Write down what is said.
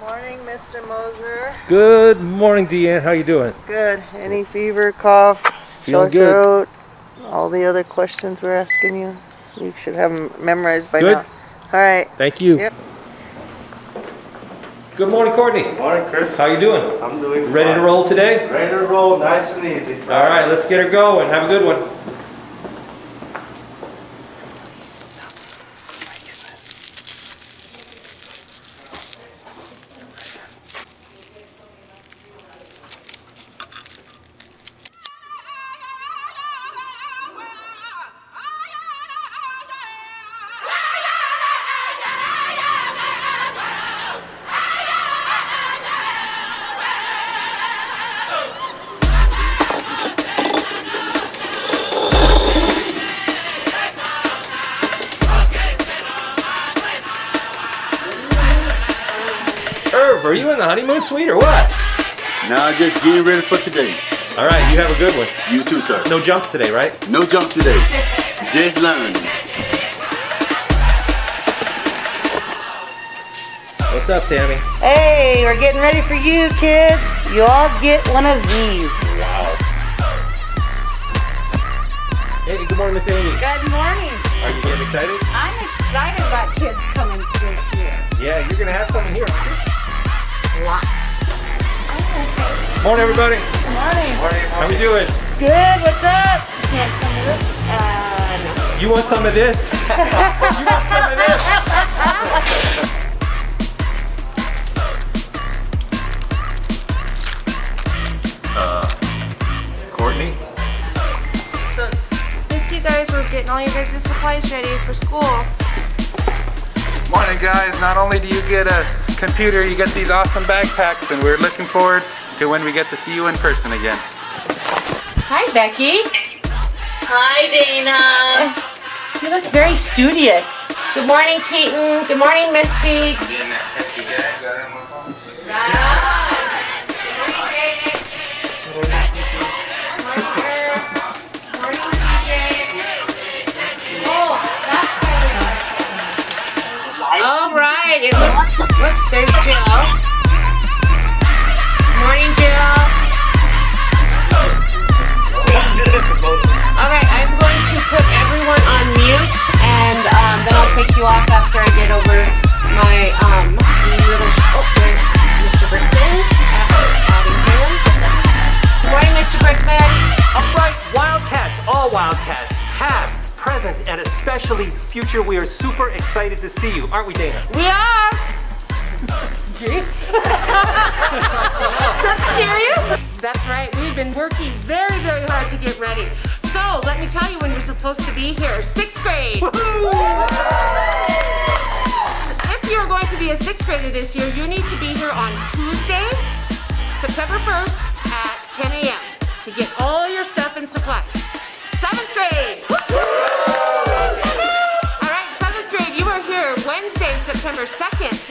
Morning, Mr. Moser. Good morning, Deanne. How you doing? Good. Any fever, cough, sore Feeling good. throat, all the other questions we're asking you? You should have them memorized by Good. now. All right. Thank you. Yep. Good morning, Courtney. Good morning, Chris. How you doing? I'm doing Ready fine. to roll today? Ready to roll, nice and easy. All right, let's get her going. Have a good one. Irv, are you in the honeymoon suite or what? Nah, just getting ready for today. All right, you have a good one. You too, sir. No jumps today, right? No jump today. Just learning. What's up, Tammy? Hey, we're getting ready for you, kids. You all get one of these. Wow. Hey, good morning, Miss Amy. Good morning. Are you getting excited? I'm excited about kids coming this year. Yeah, you're gonna have someone here. Lots. Morning, everybody. Good morning. How we doing? Good. What's up? Want some of this? No. You want some of this? You want some of this? Courtney? So, since you guys were getting all your guys' supplies ready for school. Morning, guys. Not only do you get a computer, you get these awesome backpacks, and we're looking forward to when we get to see you in person again. Hi, Becky. Hi, Dana. You look very studious. Good morning, Keaton. Good morning, Misty. All right, it looks, whoops, there's Jill. Morning, Jill. All right, I'm going to put everyone on mute, and then I'll take you off after I get over my little, there's Mr. Brickman. Adding him. Good morning, Mr. Brickman. All right, Wildcats, all Wildcats, past, present, and especially future, we are super excited to see you, aren't we, Dana? We are. Gee. That scare you? That's right. We've been working very, very hard to get ready. So let me tell you when you're supposed to be here. 6th grade. If you're going to be a 6th grader this year, you need to be here on Tuesday, September 1st at 10 a.m. to get all your stuff and supplies. 7th grade. All right, 7th grade, you are here Wednesday, September 2nd